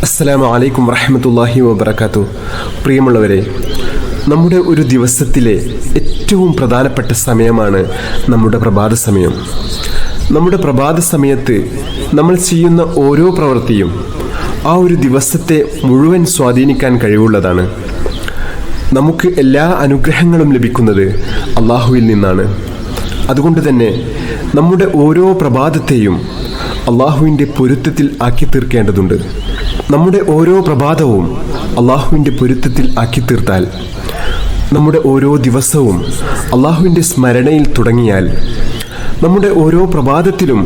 അസ്സലാമു അലൈക്കും വറഹ്മത്തുള്ളാഹി വബറകാതുഹു. പ്രിയമുള്ളവരെ, നമ്മുടെ ഒരു ദിവസത്തിലെ ഏറ്റവും പ്രധാനപ്പെട്ട സമയമാണ് നമ്മുടെ പ്രഭാത സമയം. നമ്മുടെ പ്രഭാത സമയത്ത് നമ്മൾ ചെയ്യുന്ന ഓരോ പ്രവൃത്തിയും ആ ഒരു ദിവസത്തെ മുഴുവൻ സ്വാധീനിക്കാൻ കഴിവുള്ളതാണ്. നമുക്ക് എല്ലാ അനുഗ്രഹങ്ങളും ലഭിക്കുന്നത് അള്ളാഹുവിൽ നിന്നാണ്. അതുകൊണ്ട് തന്നെ നമ്മുടെ ഓരോ പ്രഭാതത്തെയും അള്ളാഹുവിൻ്റെ പൊരുത്തത്തിൽ ആക്കി തീർക്കേണ്ടതുണ്ട്. നമ്മുടെ ഓരോ പ്രഭാതവും അള്ളാഹുവിൻ്റെ പൊരുത്തത്തിൽ ആക്കി തീർത്താൽ, നമ്മുടെ ഓരോ ദിവസവും അള്ളാഹുവിൻ്റെ സ്മരണയിൽ തുടങ്ങിയാൽ, നമ്മുടെ ഓരോ പ്രഭാതത്തിലും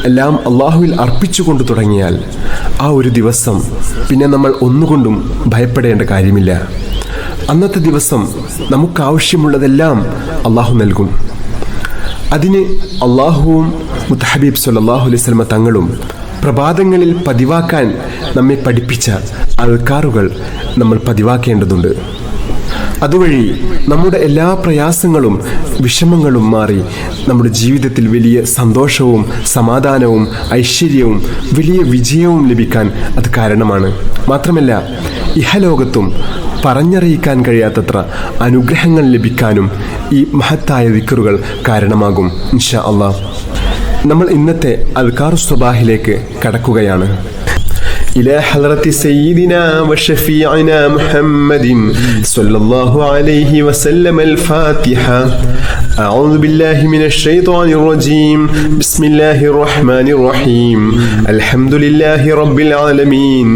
എല്ലാം അള്ളാഹുവിൽ അർപ്പിച്ചുകൊണ്ട് തുടങ്ങിയാൽ, ആ ഒരു ദിവസം പിന്നെ നമ്മൾ ഒന്നുകൊണ്ടും ഭയപ്പെടേണ്ട കാര്യമില്ല. അന്നത്തെ ദിവസം നമുക്കാവശ്യമുള്ളതെല്ലാം അള്ളാഹു നൽകും. അതിന് അള്ളാഹുവും മുത്തഹബീബ് സല്ലല്ലാഹു അലൈഹി വസല്ലം തങ്ങളും പ്രഭാതങ്ങളിൽ പതിവാക്കാൻ നമ്മെ പഠിപ്പിച്ച അദ്കാറുകൾ നമ്മൾ പതിവാക്കേണ്ടതുണ്ട്. അതുവഴി നമ്മുടെ എല്ലാ പ്രയാസങ്ങളും വിഷമങ്ങളും മാറി നമ്മുടെ ജീവിതത്തിൽ വലിയ സന്തോഷവും സമാധാനവും ഐശ്വര്യവും വലിയ വിജയവും ലഭിക്കാൻ അത് കാരണമാണ്. മാത്രമല്ല, ഇഹലോകത്തും പറഞ്ഞറിയിക്കാൻ കഴിയാത്തത്ര അനുഗ്രഹങ്ങൾ ലഭിക്കാനും ഈ മഹത്തായ ദിക്റുകൾ കാരണമാകും. ഇൻഷാ അല്ലാഹ് നമ്മൾ ഇന്നത്തെ അദ്കാറു സ്വബാഹിലേക്ക് കടക്കുകയാണ്. إلى حضرة سيدنا وشفيعنا محمد صلى الله عليه وسلم الفاتحة. أعوذ بالله من الشيطان الرجيم. بسم الله الرحمن الرحيم. الحمد لله رب العالمين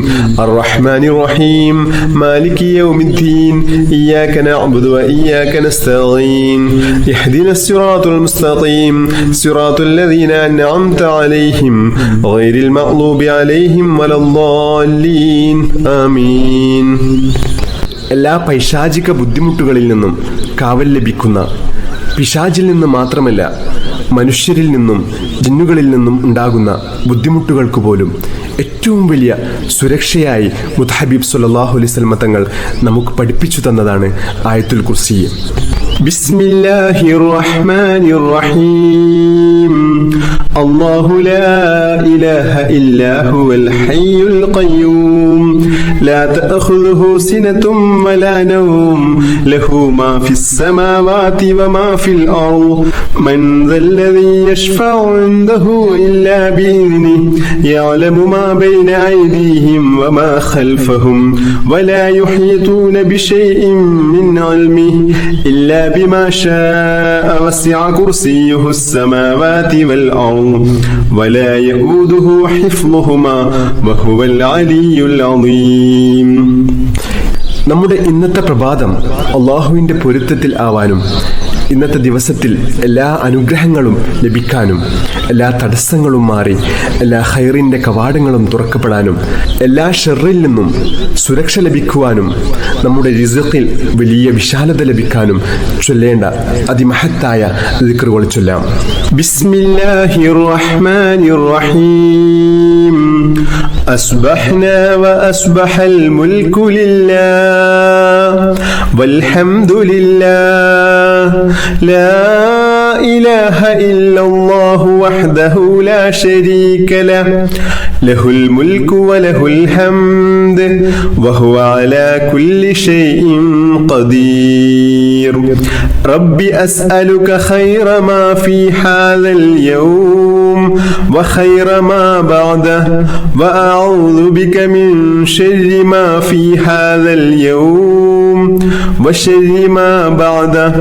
الرحمن الرحيم مالك يوم الدين إياك نعبد وإياك نستعين اهدنا الصراط المستقيم صراط الذين أنعمت عليهم غير المغضوب عليهم ولا الضالين آمين. എല്ലാ പൈശാചിക ബുദ്ധിമുട്ടുകളിൽ നിന്നും കാവൽ ലഭിക്കുന്ന, പിശാചിൽ നിന്ന് മാത്രമല്ല മനുഷ്യരിൽ നിന്നും ജിന്നുകളിൽ നിന്നും ഉണ്ടാകുന്ന ബുദ്ധിമുട്ടുകൾക്ക് പോലും ഏറ്റവും വലിയ സുരക്ഷയായി മുത്തഹബീബ് സല്ലല്ലാഹു അലൈഹി വസല്ലം തങ്ങൾ നമുക്ക് പഠിപ്പിച്ചു തന്നതാണ് ആയത്തുൽ കുർസി. ബിസ്മില്ലാഹിർ റഹ്മാനിർ റഹീം. അല്ലാഹു ലാ ഇലാഹ ഇല്ലാ ഹുവൽ ഹയ്യുൽ ഖയ്യൂം ലാ തഅഖുദുഹു സിനതും വലാ നൗം ലഹു മാ ഫിസ് സമാവാതി വമാ ഫിൽ അർദ് മൻ ദല്ലദീ യശ്ഫഉ ഇൻദഹു ഇല്ലാ ബിഇذനിഹി യഅലമു മാ بين أيديهم وما خلفهم ولا يحيطون بشيء من علمه إلا بما شاء وسع كرسيه السماوات والأرض ولا يؤوده حفظهما وهو العلي العظيم. നമ്മുടെ ഇന്നത്തെ പ്രഭാതം അള്ളാഹുവിൻ്റെ പൊരുത്തത്തിൽ ആവാനും, ഇന്നത്തെ ദിവസത്തിൽ എല്ലാ അനുഗ്രഹങ്ങളും ലഭിക്കാനും, എല്ലാ തടസ്സങ്ങളും മാറി എല്ലാ ഖൈറിൻ്റെ കവാടങ്ങളും തുറക്കപ്പെടാനും, എല്ലാ ഷർറിൽ നിന്നും സുരക്ഷ ലഭിക്കുവാനും, നമ്മുടെ റിസ്ഖിൽ വലിയ വിശാലത ലഭിക്കാനും ചൊല്ലേണ്ട അതിമഹത്തായ ദിക്റുകൾ ചൊല്ലാം. ബിസ്മില്ലാഹിർ റഹ്മാനിർ റഹീം. അസ്ബഹ്നാ വഅസ്ബഹൽ മുൽക്കു ലില്ലാഹ് വൽഹംദുലില്ലാഹ് لا إله إلا الله وحده لا شريك له له الملك وله الحمد وهو على كل شيء قدير. رب أسألك خير ما في هذا اليوم وخير ما بعده وأعوذ بك من شر ما في هذا اليوم وشر ما بعده.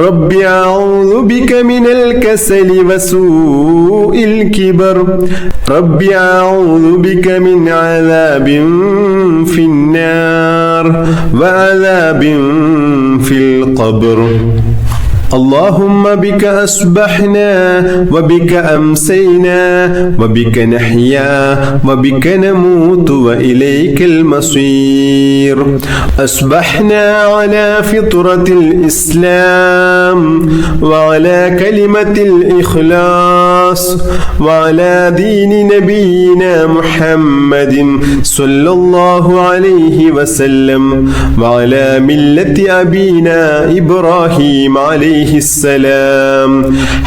رب أعوذ بك من الكسل وسوء الكبر. رب أعوذ بك من عذاب في النار وعذاب في القبر. اللهم بك أصبحنا وبك أمسينا وبك نحيا وبك نموت وإليك المصير. أصبحنا على فطرة الإسلام وعلى كلمة الإخلاص وعلى دين نبينا محمد صلى الله عليه وسلم وعلى ملة أبينا إبراهيم عليه عليه السلام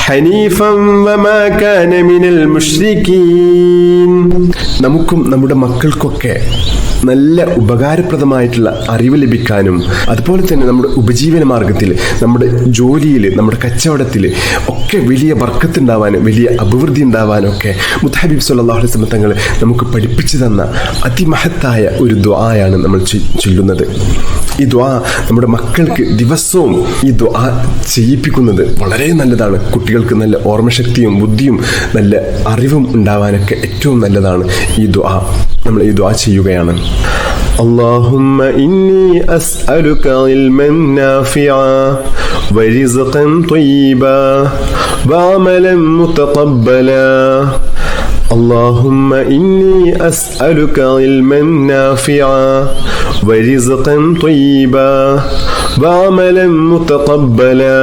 حنيفا وما كان من المشركين. നമുക്കും നമ്മുടെ മക്കൾക്കൊക്കെ നല്ല ഉപകാരപ്രദമായിട്ടുള്ള അറിവ് ലഭിക്കാനും അതുപോലെ തന്നെ നമ്മുടെ ഉപജീവന മാർഗത്തിൽ, നമ്മുടെ ജോലിയിൽ, നമ്മുടെ കച്ചവടത്തിൽ ഒക്കെ വലിയ ബർക്കത്തുണ്ടാവാനും വലിയ അഭിവൃദ്ധി ഉണ്ടാവാനും ഒക്കെ മുത്തഹബീബ് സല്ലല്ലാഹു അലൈഹി വസല്ലം തങ്ങൾ നമുക്ക് പഠിപ്പിച്ചു തന്ന അതിമഹത്തായ ഒരു ദുആയാണ് നമ്മൾ ചൊല്ലുന്നത്. ഈ ദുആ നമ്മുടെ മക്കൾക്ക് ദിവസവും ഈ ദുആ ചെയ്യിപ്പിക്കുന്നത് വളരെ നല്ലതാണ്. കുട്ടികൾക്ക് നല്ല ഓർമ്മശക്തിയും ബുദ്ധിയും നല്ല അറിവും ഉണ്ടാവാനൊക്കെ ഏറ്റവും നല്ലതാണ് ഈ ദുആ. നമ്മൾ ഈ ദുആ ചെയ്യുകയാണ്. اللهم إني أسألك علما نافعا ورزقا طيبا وعملا متقبلا. اللهم إني أسألك علما نافعا ورزقا طيبا وعملا متقبلا.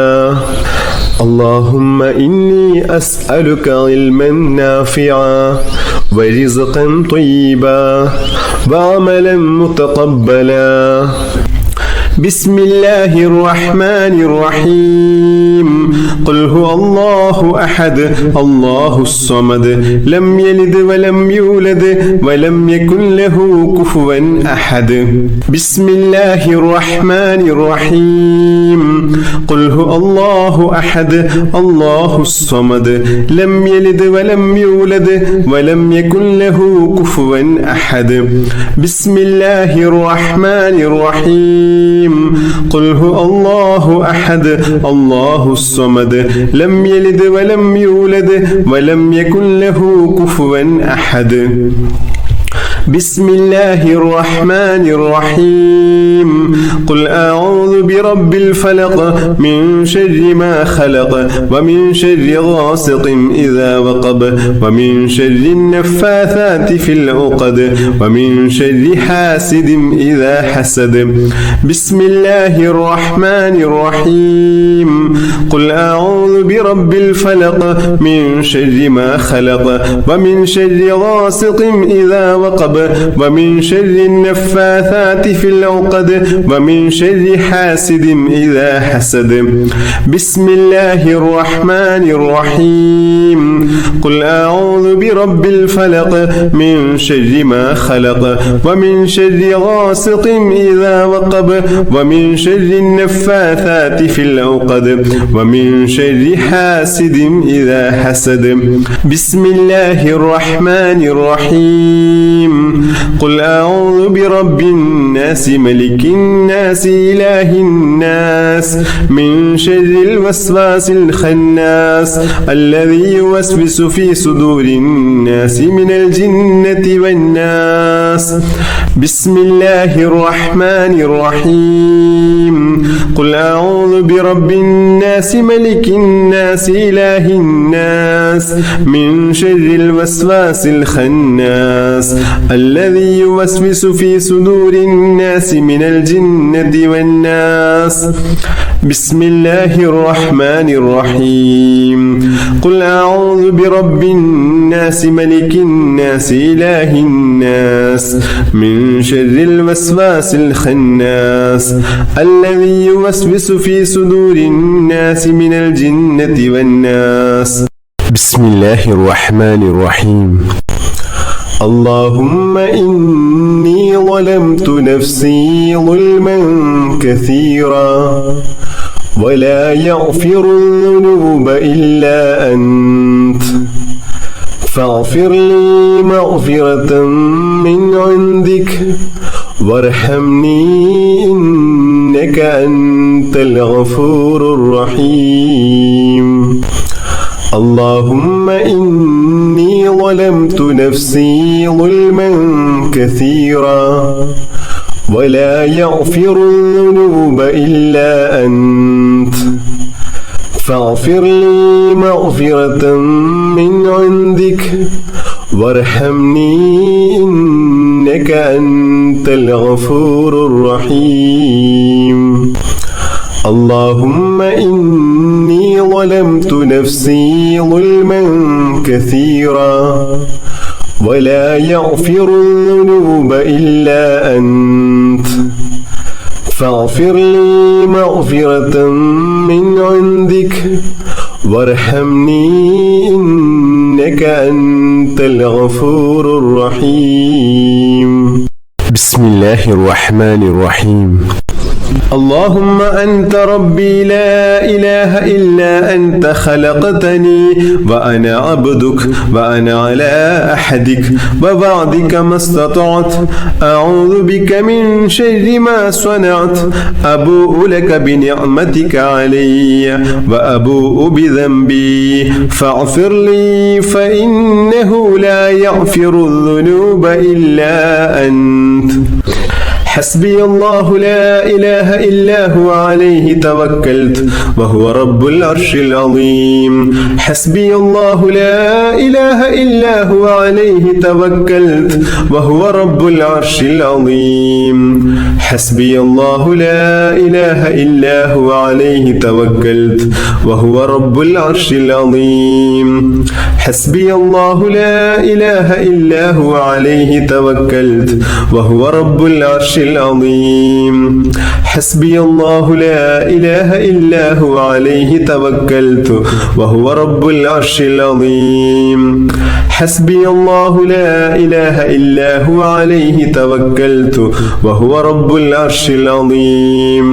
اللهم إني أسألك علما نافعا ورزقا طيبا وعملا متقبلا. بسم الله الرحمن الرحيم. قل هو الله أحد الله الصمد لم يلد ولم يولد ولم يكن له كفوا أحد. بسم الله الرحمن الرحيم. قل هو الله أحد الله الصمد لم يلد ولم يولد ولم يكن له كفوا أحد. بسم الله الرحمن الرحيم. قل هو الله أحد الله الصمد لم يلد ولم يولد ولم يكن له كفوا أحد. بسم الله الرحمن الرحيم. قل أعوذ برب الفلق من شر ما خلق ومن شر غاسق إذا وقب ومن شر النفاثات في العقد ومن شر حاسد إذا حسد. بسم الله الرحمن الرحيم. قل أعوذ برب الفلق من شر ما خلق ومن شر غاسق إذا وقب ومن شر النفاثات في العقد ومن شر حاسد إذا حسد. بسم الله الرحمن الرحيم. قل أعوذ برب الفلق من شر ما خلق ومن شر غاسق إذا وقب ومن شر النفاثات في العقد ومن شر حاسد إذا حسد. بسم الله الرحمن الرحيم. قل أعوذ برب الناس ملك الناس إله الناس من شر الوسواس الخناس الذي يوسوس في صدور الناس من الجنة والناس. بسم الله الرحمن الرحيم. قل أعوذ برب الناس ملك الناس إله الناس من شر الوسواس الخناس الذي يوسوس في صدور الناس من الجنة والناس. بسم الله الرحمن الرحيم. قل أعوذ برب الناس ملك الناس إله الناس من شر الوسواس الخناس الذي يوسوس في صدور الناس من الجنة والناس. بسم الله الرحمن الرحيم. اللهم إني ظلمت نفسي ظلما كثيرا ولا يغفر الذنوب إلا أنت فاغفر لي مغفرة من عندك وارحمني إنك أنت الغفور الرحيم. اللهم إني ظلمت نفسي ظلما كثيرا ولا يغفر الذنوب إلا أنت فاغفر لي مغفرة من عندك وارحمني إنك أنت الغفور الرحيم. اللهم إني ظلمت نفسي ظلما كثيرا ولا يغفر الذنوب إلا أنت فاغفر لي مغفرة من عندك وارحمني إنك أنت الغفور الرحيم. بسم الله الرحمن الرحيم. اللهم أنت ربي لا إله إلا أنت خلقتني وأنا عبدك وأنا على عهدك ووعدك ما استطعت أعوذ بك من شر ما صنعت أبوء لك بنعمتك علي وأبوء بذنبي فاغفر لي فإنه لا يغفر الذنوب إلا أنت. حسبي الله لا إله إلا هو عليه توكلت وهو رب العرش العظيم. حسبي الله لا إله إلا هو عليه توكلت وهو رب العرش العظيم. حسبي الله لا إله إلا هو عليه توكلت وهو رب العرش العظيم. حسبي الله لا إله إلا هو عليه توكلت وهو رب العرش العظيم. حسبي الله لا إله إلا هو عليه توكلت وهو رب العرش العظيم. حسبي الله لا إله إلا هو عليه توكلت وهو رب العرش العظيم.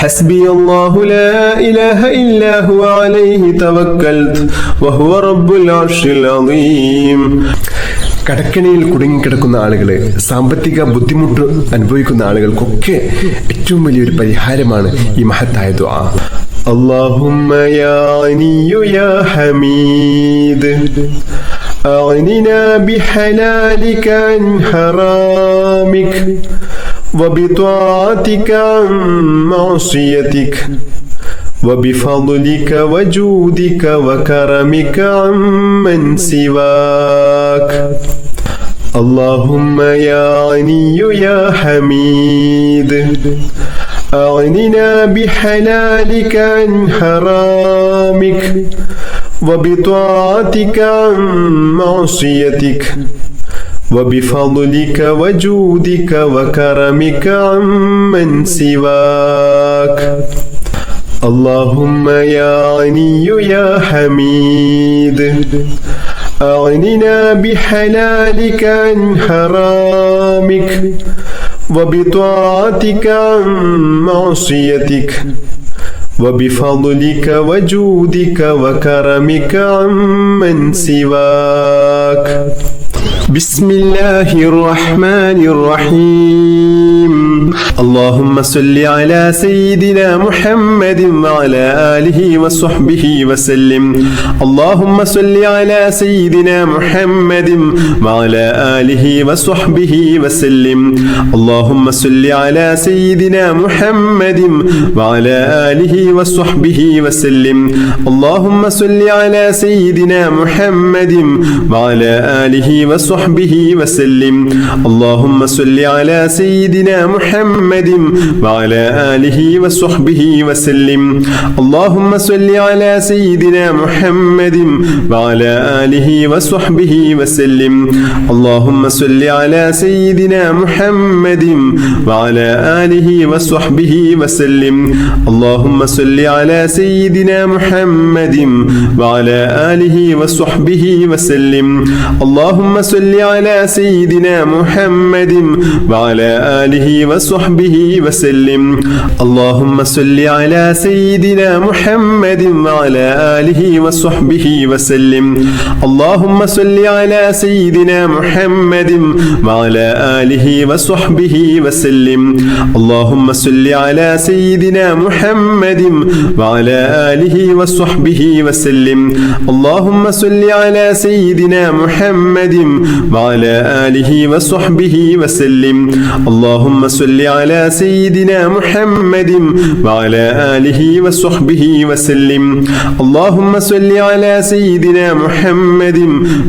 حسبي الله لا إله إلا هو عليه توكلت وهو رب العرش العظيم. കടക്കണിയിൽ കുടുങ്ങിക്കിടക്കുന്ന ആളുകളെ, സാമ്പത്തിക ബുദ്ധിമുട്ട് അനുഭവിക്കുന്ന ആളുകൾക്കൊക്കെ ഏറ്റവും വലിയൊരു പരിഹാരമാണ് ഈ മഹത്തായ ദുആ. اللهم يا غني يا حميد أغننا بحلالك عن حرامك وبطاعتك عن معصيتك وبفضلك وجودك وكرمك عمن سواك. اللهم يا غني يا حميد أغننا بحلالك عن حرامك وبطاعتك عن معصيتك وبفضلك وجودك وكرمك عمن سواك. اللهم يا غني يا حميد أغننا بحلالك عن حرامك وبطاعتك عن معصيتك وبفضلك وجودك وكرمك عمن سواك. بسم الله الرحمن الرحيم. اللهم صل على سيدنا محمد وعلى آله وصحبه وسلم. اللهم صل على سيدنا محمد وعلى آله وصحبه وسلم. اللهم صل على سيدنا محمد وعلى آله وصحبه وسلم. اللهم صل على سيدنا محمد وعلى آله وصحبه وسلم. اللهم صل على سيدنا محمد وعلى آله وصحبه وسلم. اللهم صل على سيدنا محمد وعلى آله وصحبه وسلم. اللهم صل على سيدنا محمد وعلى آله وصحبه وسلم. اللهم صل على سيدنا محمد وعلى آله وصحبه وسلم. اللهم صل على سيدنا محمد وعلى آله وصحبه وسلم. اللهم صل على سيدنا محمد وعلى آله وصحبه وسلم. اللهم صل على سيدنا محمد وعلى آله وصحبه وسلم. اللهم صل على سيدنا محمد وعلى آله وصحبه وسلم. اللهم صل على سيدنا محمد وعلى آله وصحبه وسلم. اللهم صل على سيدنا محمد وعلى آله وصحبه وسلم. اللهم صل على سيدنا محمد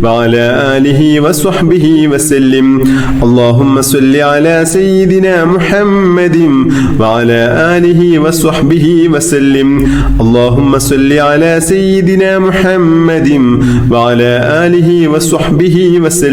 وعلى آله وصحبه وسلم. اللهم صل على سيدنا محمد وعلى آله وصحبه وسلم. اللهم صل على سيدنا محمد وعلى آله وصحبه وسلم.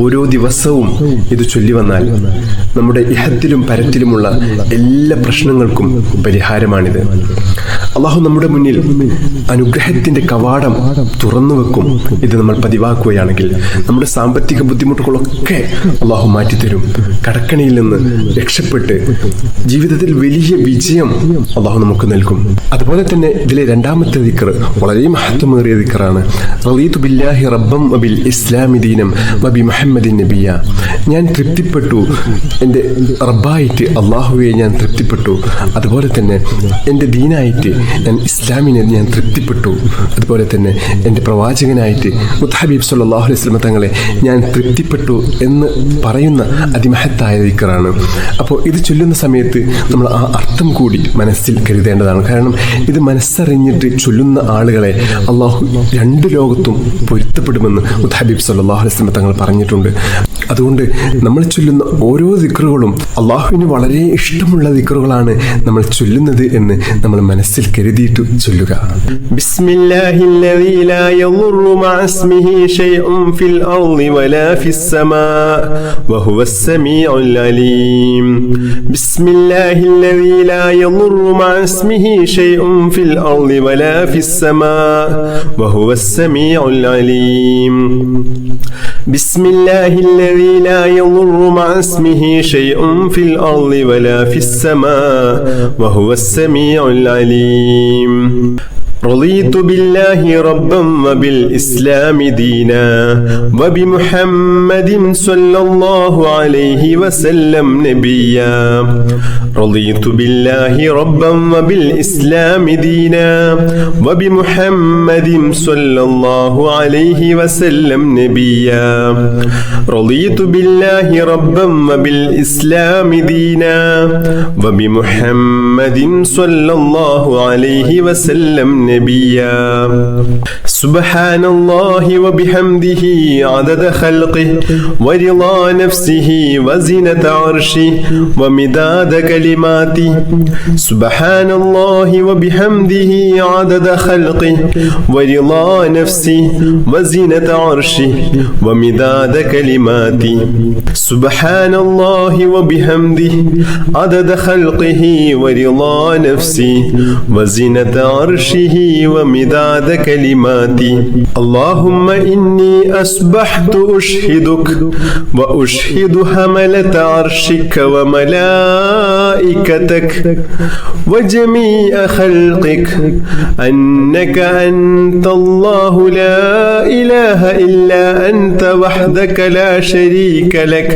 ഓരോ ദിവസവും ഇത് ചൊല്ലി വന്നാൽ നമ്മുടെ ഇഹത്തിലും പരത്തിലുമുള്ള എല്ലാ പ്രശ്നങ്ങൾക്കും പരിഹാരമാണിത്. അള്ളാഹു നമ്മുടെ മുന്നിൽ അനുഗ്രഹത്തിന്റെ കവാടം തുറന്നു വെക്കും. ഇത് നമ്മൾ പതിവാക്കുകയാണെങ്കിൽ നമ്മുടെ സാമ്പത്തിക ബുദ്ധിമുട്ടുകളൊക്കെ അള്ളാഹു മാറ്റിത്തരും. കടക്കണിയിൽ നിന്ന് രക്ഷപ്പെട്ട് ജീവിതത്തിൽ വലിയ വിജയം അള്ളാഹു നമുക്ക് നൽകും. അതുപോലെ തന്നെ ഇതിലെ രണ്ടാമത്തെ ദിക്ർ വളരെ മഹത്വമേറിയ ദിക്റാണ്. റളീതു ബില്ലാഹി റബ്ബൻ വബിൽ ഇസ്ലാമി ദീനം വബി മുഹമ്മദിൻ നബിയ. ഞാൻ തൃപ്തിപ്പെട്ടു, എൻ്റെ റബ്ബായിട്ട് അള്ളാഹുവെ ഞാൻ തൃപ്തിപ്പെട്ടു. അതുപോലെ തന്നെ എൻ്റെ ദീനായിട്ട് ഞാൻ ഇസ്ലാമിനെ ഞാൻ തൃപ്തിപ്പെട്ടു. അതുപോലെ തന്നെ എൻ്റെ പ്രവാചകനായിട്ട് മുത്തഹബീബ് സല്ലല്ലാഹു അലൈഹി വസല്ലം തങ്ങളെ ഞാൻ തൃപ്തിപ്പെട്ടു എന്ന് പറയുന്ന അതിമഹത്തായ ദിക്റാണ്. അപ്പോൾ ഇത് ചൊല്ലുന്ന സമയത്ത് നമ്മൾ ആ അർത്ഥം കൂടി മനസ്സിൽ കരുതേണ്ടതാണ്. കാരണം ഇത് മനസ്സറിഞ്ഞിട്ട് ചൊല്ലുന്ന ആളുകളെ അള്ളാഹു രണ്ട് ലോകത്തും പൊരുത്തപ്പെടുമെന്ന് മുത്തഹബീബ് സല്ലല്ലാഹു അലൈഹി വസല്ലം തങ്ങൾ പറഞ്ഞിട്ടുണ്ട്. അതുകൊണ്ട് നമ്മൾ ചൊല്ലുന്ന ഓരോ ദിക്റുകളും അള്ളാഹുവിന് വളരെ ഇഷ്ടമുള്ള ദിക്റുകളാണ് നമ്മൾ ചൊല്ലുന്നത് എന്ന് നമ്മൾ മനസ്സിൽ കരുതിയിട്ട് ചൊല്ലുക. ബിസ്മില്ലാഹില്ലദീ ലാ യദുറു മഅ ഇസ്മിഹി ശൈഉൻ ഫിൽ അർളി വലാ ഫിസ് സമാ വഹുവസ് സമീഉൽ അലീം. ബിസ്മില്ലാഹില്ലദീ ലാ യദുറു മഅ ഇസ്മിഹി ശൈഉൻ ഫിൽ അർളി വലാ ഫിസ് സമാ വഹുവസ് സമീഉൽ അലീം. ബിസ്മില്ലാഹില്ലദീ ലാ യദുറു മഅ ഇസ്മിഹി ശൈഉൻ ഫിൽ അർളി വലാ ഫിസ് സമാ വഹുവസ് സമീഉൽ അലീം. رضيت بالله ربا وبالإسلام دينا وبمحمد صلى الله عليه وسلم نبيا. رضيت بالله ربا وبالإسلام دينا وبمحمد صلى الله عليه وسلم نبيا. رضيت بالله ربا وبالإسلام دينا وبمحمد صلى الله عليه وسلم نبيا. سبحان الله وبحمده عدد خلقه ورضا نفسه وزنة عرشه ومداد كلماته. سبحان الله وبحمده عدد خلقه ورضا نفسه وزنة عرشه ومداد كلماته. سبحان الله وبحمده عدد خلقه ورضا نفسه وزنة عرشه ومداد كلماتي. اللهم إني أصبحت أشهدك وأشهد حملة عرشك وملائكتك وجميع خلقك أنك أنت الله لا إله إلا أنت وحدك لا شريك لك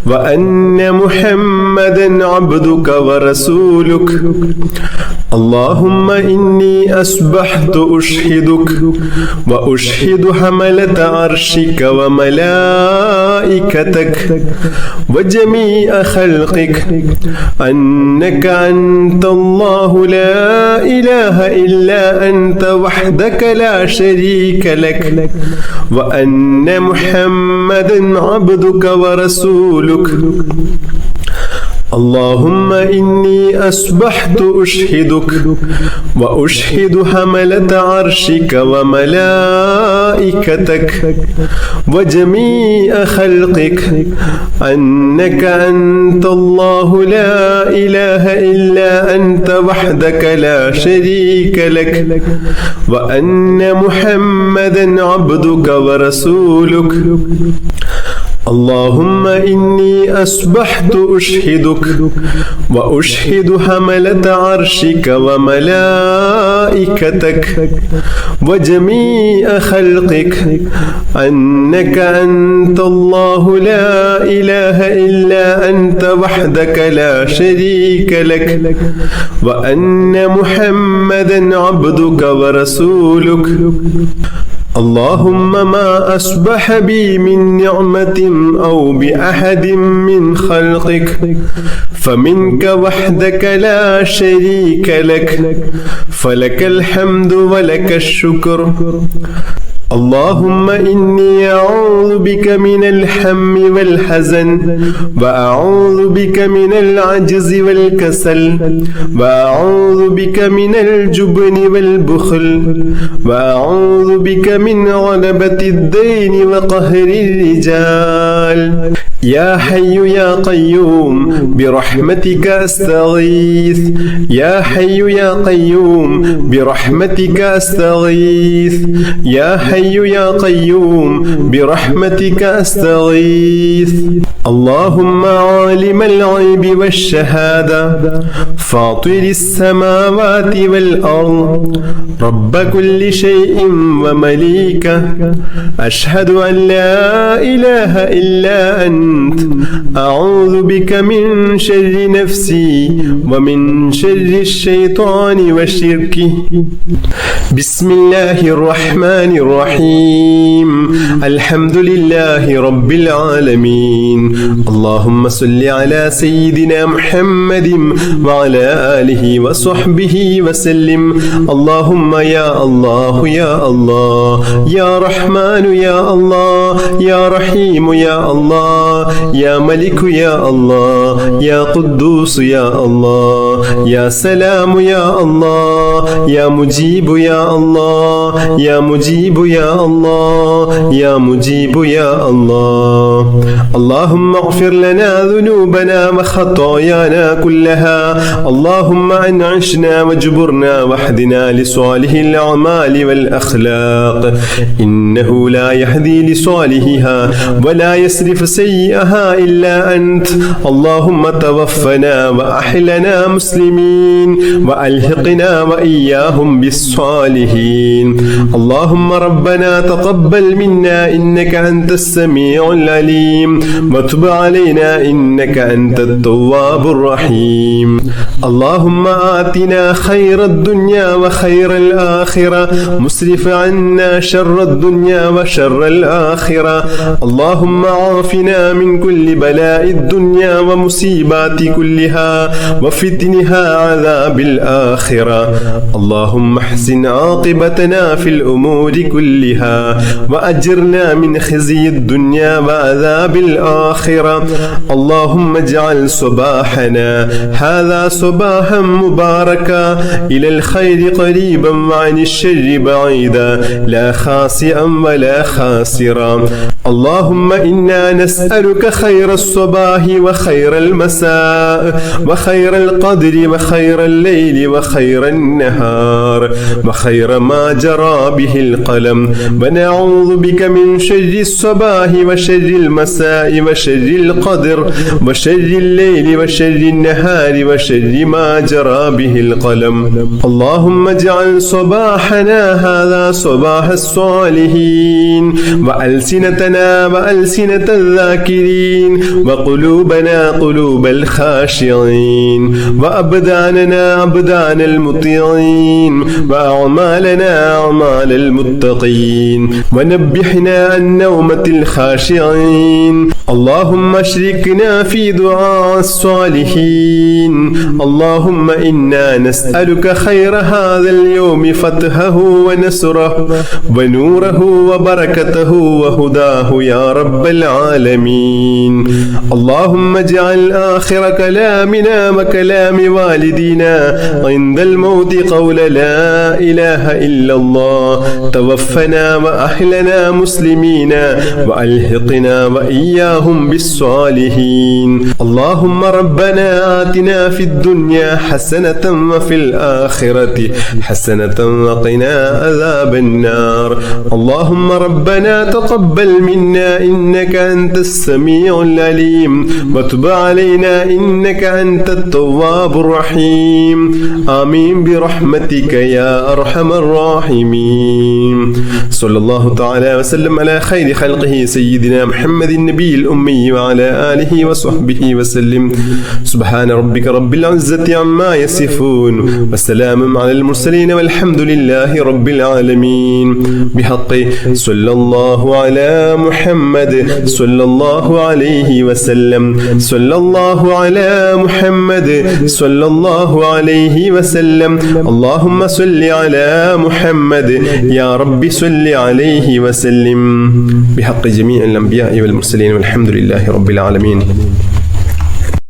وأن محمدا عبدك ورسولك. اللهم إني أصبحت أشهدك وأشهد حملة عرشك وملائكتك وجميع خلقك أنك أنت الله لا إله إلا أنت وحدك لا شريك لك وأن محمدا عبدك ورسولك. اللهم إني أصبحت أشهدك وأشهد حملة عرشك وملائكتك وجميع خلقك أنك أنت الله لا إله إلا أنت وحدك لا شريك لك وأن محمدا عبدك ورسولك. اللهم إني أصبحت أشهدك وأشهد حملة عرشك وملائكتك وجميع خلقك أنك أنت الله لا إله إلا أنت وحدك لا شريك لك وأن محمدا عبدك ورسولك. اللهم ما أصبح بي من نعمة أو بأحد من خلقك فمنك وحدك لا شريك لك فلك الحمد ولك الشكر. اللهم إني أعوذ بك من الهم والحزن وأعوذ بك من العجز والكسل وأعوذ بك من الجبن والبخل وأعوذ بك من غلبة الدين وقهر الرجال يا حي يا قيوم برحمتك أستغيث يا حي يا قيوم برحمتك أستغيث يا حي يا قيوم برحمتك أستغيث اللهم عالم الغيب والشهادة فاطر السماوات والأرض رب كل شيء ومليكه أشهد أن لا إله إلا أنت أعوذ بك من شر نفسي ومن شر الشيطان وشركه بسم الله الرحمن الرحيم الحمد لله رب العالمين اللهم صل على سيدنا محمد وعلى آله وصحبه وسلم اللهم يا الله يا الله يا رحمن يا الله يا رحيم يا الله يا ملك يا الله يا قدوس يا الله يا سلام يا الله يا مجيب يا الله يا مجيب يا الله يا مجيب يا الله اللهم اغفر لنا ذنوبنا وخطايانا كلها اللهم أنعشنا واجبرنا واهدنا لصالح الأعمال والأخلاق إنه لا يهدي لصالحها ولا يصرف سيئها إلا أنت اللهم توفنا وأحلنا مسلمين وألحقنا وإياهم بالصالحين اللهم ربنا تقبل منا إنك أنت السميع العليم وتب علينا إنك أنت التواب الرحيم اللهم آتنا خير الدنيا وخير الآخرة مسرف عنا شر الدنيا وشر الآخرة اللهم عافنا من كل بلاء الدنيا ومصيبات كلها وفتنها عذاب الآخرة اللهم احسن عاقبتنا في الأمور كلها وأجرنا من خزي الدنيا وعذاب الآخرة اللهم اجعل صباحنا هذا صباحا مباركا إلى الخير قريبا وعن الشر بعيدا لا خاسئا ولا خاسرا اللهم إنا نسألك خير الصباح وخير المساء وخير القدر وخير الليل وخير النهار وخير ما جرى به القلم ونعوذ بك من شر الصباح وشر المساء وشر القدر وشر الليل وشر النهار وشر ما جرى به القلم اللهم اجعل صباحنا هذا صباح الصالحين وألسنتنا وألسنة الذاكرين وقلوبنا قلوب الخاشعين وأبداننا أبدان المطيعين وأعمالنا أعمال المتقين ونبحنا عن نومة الخاشعين اللهم اشركنا في دعاء الصالحين اللهم إنا نسألك خير هذا اليوم فتحه ونصره ونوره وبركته وهداه يا رب العالمين اللهم اجعل آخر كلامنا وكلام والدينا عند الموت قول لا إله إلا الله توفنا وأحلنا مسلمين وألحقنا وإياهم بالصالحين اللهم ربنا آتنا في الدنيا حسنة وفي الآخرة حسنة وقنا عذاب النار اللهم ربنا تقبل منا إنك أنت السميع العليم وتب علينا إنك أنت التواب الرحيم آمين برحمتك يا أرحم الراحمين صلى الله تعالى وسلم على خير خلقه سيدنا محمد النبي الأمي وعلى آله وصحبه وسلم سبحان ربك رب العزة عما يصفون وسلام على المرسلين والحمد لله رب العالمين بحق صلى الله على محمد صلى الله الله عليه وسلم صلى الله على محمد صلى الله عليه وسلم اللهم صل على محمد يا رب صل عليه وسلم بحق جميع الأنبياء والمرسلين والحمد لله رب العالمين.